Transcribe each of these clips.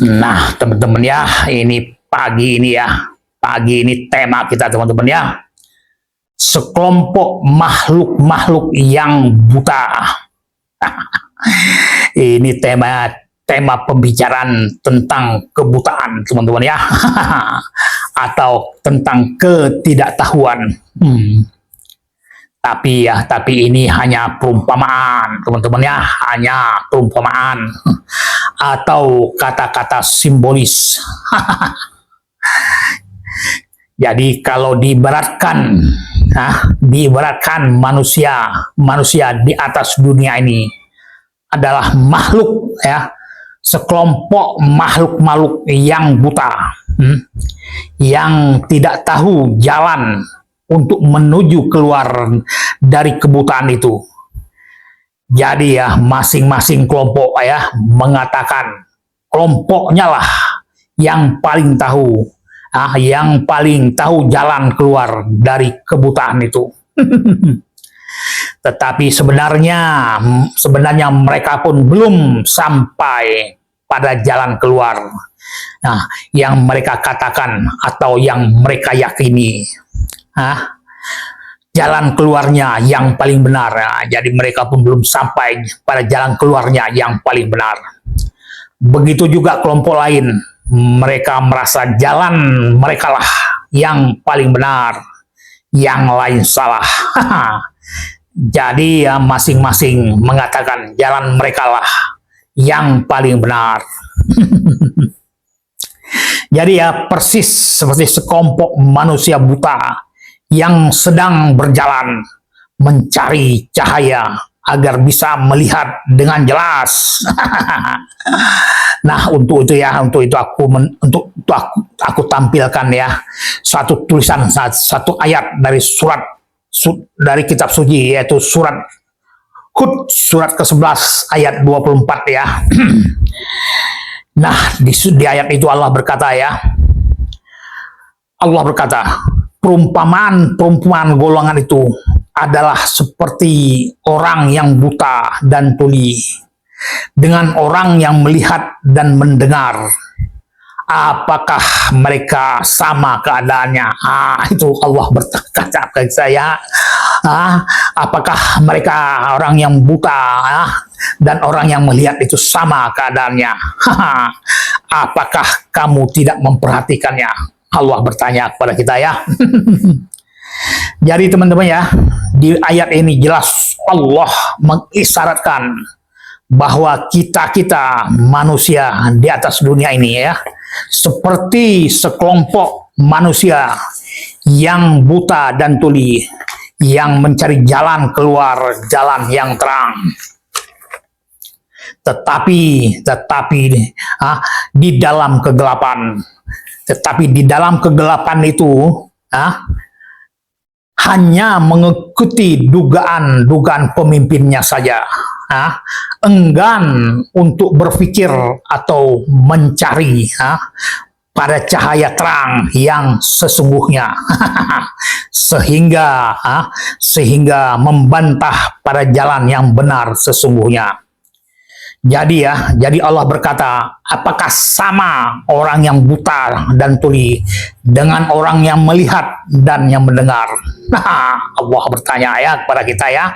Nah, teman-teman ya, pagi ini tema kita teman-teman ya, sekelompok makhluk-makhluk yang buta. Ini tema pembicaraan tentang kebutaan teman-teman ya, atau tentang ketidaktahuan. Tapi ini hanya perumpamaan teman-teman ya, hanya perumpamaan atau kata-kata simbolis. Jadi kalau diibaratkan manusia di atas dunia ini adalah makhluk ya, sekelompok makhluk-makhluk yang buta, yang tidak tahu jalan untuk menuju keluar dari kebutaan itu. Jadi ya, masing-masing kelompok ya mengatakan kelompoknya lah yang paling tahu, yang paling tahu jalan keluar dari kebutaan itu. Tetapi sebenarnya mereka pun belum sampai pada jalan keluar. Nah, yang mereka katakan atau yang mereka yakini, jalan keluarnya yang paling benar. Jadi mereka pun belum sampai pada jalan keluarnya yang paling benar. Begitu juga kelompok lain, mereka merasa jalan mereka lah yang paling benar, yang lain salah. Jadi ya, masing-masing mengatakan jalan mereka lah yang paling benar. Jadi ya, persis seperti sekelompok manusia buta yang sedang berjalan mencari cahaya agar bisa melihat dengan jelas. Nah, untuk itu aku tampilkan ya satu tulisan, satu ayat dari dari kitab suci, yaitu surat Hud, surat ke-11 ayat 24 ya. Nah, di ayat itu Allah berkata ya, perumpamaan golongan itu adalah seperti orang yang buta dan tuli dengan orang yang melihat dan mendengar. Apakah mereka sama keadaannya? Itu Allah berkata kepada saya. Apakah mereka orang yang buta dan orang yang melihat itu sama keadaannya? Apakah kamu tidak memperhatikannya? Allah bertanya kepada kita ya. Jadi teman-teman ya, di ayat ini jelas Allah mengisyaratkan bahwa kita manusia di atas dunia ini ya, seperti sekelompok manusia yang buta dan tuli, yang mencari jalan keluar, jalan yang terang. Tetapi di dalam kegelapan itu hanya mengikuti dugaan pemimpinnya saja, enggan untuk berpikir atau mencari pada cahaya terang yang sesungguhnya, sehingga membantah pada jalan yang benar sesungguhnya. Jadi Allah berkata, apakah sama orang yang buta dan tuli dengan orang yang melihat dan yang mendengar? Allah bertanya ya kepada kita ya,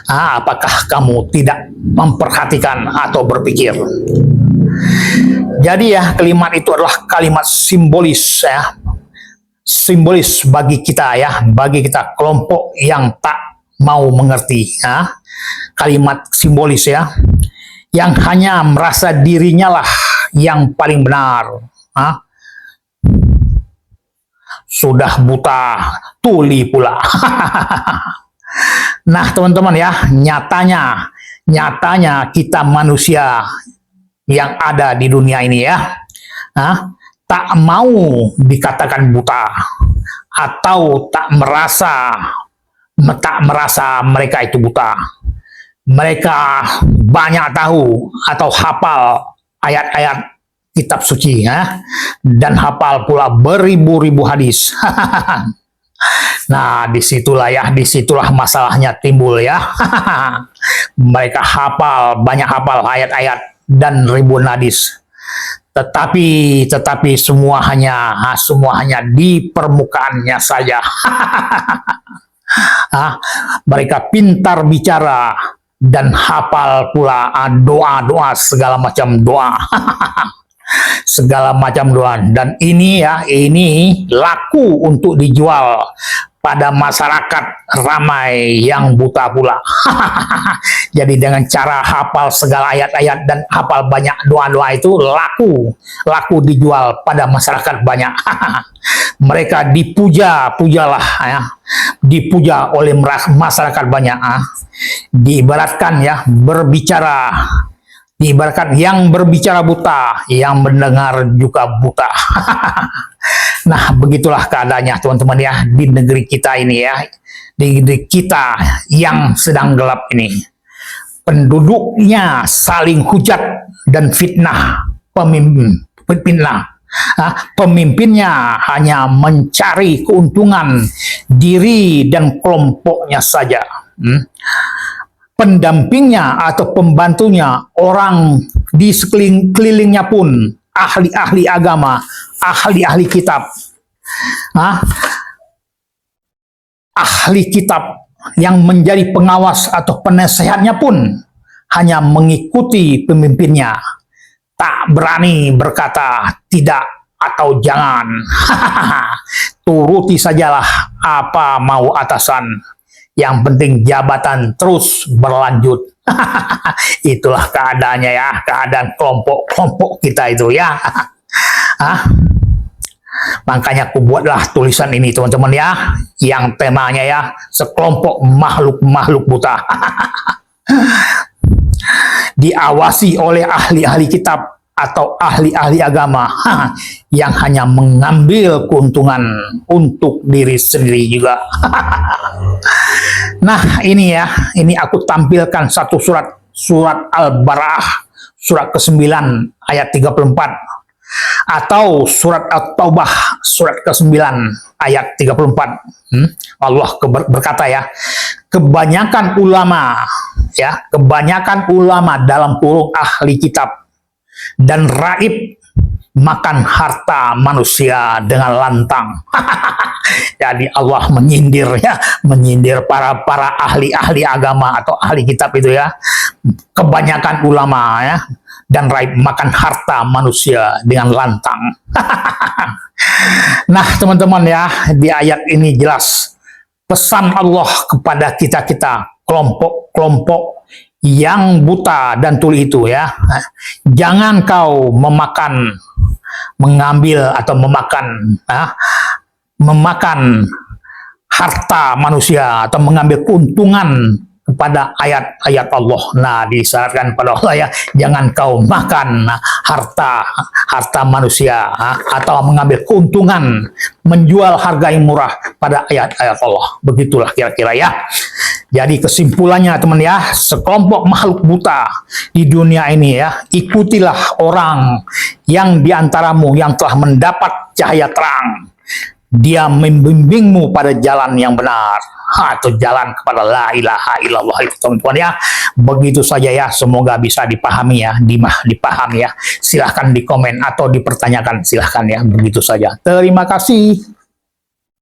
apakah kamu tidak memperhatikan atau berpikir? Jadi ya, kalimat itu adalah kalimat simbolis ya, simbolis bagi kita ya, bagi kita kelompok yang tak mau mengerti ya. Kalimat simbolis ya, yang hanya merasa dirinya lah yang paling benar. Sudah buta, tuli pula. Nah teman-teman ya, nyatanya kita manusia yang ada di dunia ini ya, tak mau dikatakan buta, atau tak merasa mereka itu buta. Mereka banyak tahu atau hafal ayat-ayat kitab suci ya, dan hafal pula beribu-ribu hadis. Nah, disitulah masalahnya timbul ya. Mereka banyak hafal ayat-ayat dan ribuan hadis. tetapi semua hanya di permukaannya saja. Mereka pintar bicara dan hafal pula doa-doa, segala macam doa. Segala macam doa, dan ini laku untuk dijual pada masyarakat ramai yang buta pula. Jadi dengan cara hafal segala ayat-ayat dan hafal banyak doa-doa itu laku dijual pada masyarakat banyak. Mereka dipuja-pujalah ya, dipuja oleh masyarakat banyak. Diibaratkan ya, diibaratkan yang berbicara buta, yang mendengar juga buta. Nah, begitulah keadaannya teman-teman ya, di negeri kita ini ya, di negeri kita yang sedang gelap ini. Penduduknya saling hujat dan fitnah pemimpinnya hanya mencari keuntungan diri dan kelompoknya saja. Pendampingnya atau pembantunya, orang di sekelilingnya pun ahli-ahli agama, ahli-ahli kitab, ahli kitab yang menjadi pengawas atau penasehatnya pun hanya mengikuti pemimpinnya, tak berani berkata tidak atau jangan. Turuti sajalah apa mau atasan, yang penting jabatan terus berlanjut. Itulah keadaannya ya, keadaan kelompok-kelompok kita itu ya. Makanya aku buatlah tulisan ini teman-teman ya, yang temanya ya, sekelompok makhluk-makhluk buta. Diawasi oleh ahli-ahli kitab atau ahli-ahli agama yang hanya mengambil keuntungan untuk diri sendiri juga. Nah, ini aku tampilkan satu surat Al-Bara'ah, surat ke-9 ayat 34, atau surat At-Taubah, surat ke-9 ayat 34. Allah berkata ya, kebanyakan ulama dalam kurung ahli kitab dan raib makan harta manusia dengan lantang. Jadi Allah menyindir para ahli agama atau ahli kitab itu ya. Kebanyakan ulama ya dan raib makan harta manusia dengan lantang. Nah, teman-teman ya, di ayat ini jelas pesan Allah kepada kita kelompok-kelompok yang buta dan tuli itu ya. Jangan kau mengambil atau memakan harta manusia atau mengambil keuntungan kepada ayat-ayat Allah. Nah, disyaratkan pada Allah ya, jangan kau makan harta manusia atau mengambil keuntungan, menjual harga yang murah pada ayat-ayat Allah. Begitulah kira-kira ya. Jadi kesimpulannya teman ya, sekelompok makhluk buta di dunia ini ya, ikutilah orang yang diantaramu yang telah mendapat cahaya terang. Dia membimbingmu pada jalan yang benar, atau jalan kepada la ilaha illallah itu teman-teman ya. Begitu saja ya, semoga bisa dipahami ya, dipahami ya. Silahkan di komen atau dipertanyakan, silahkan ya, begitu saja. Terima kasih.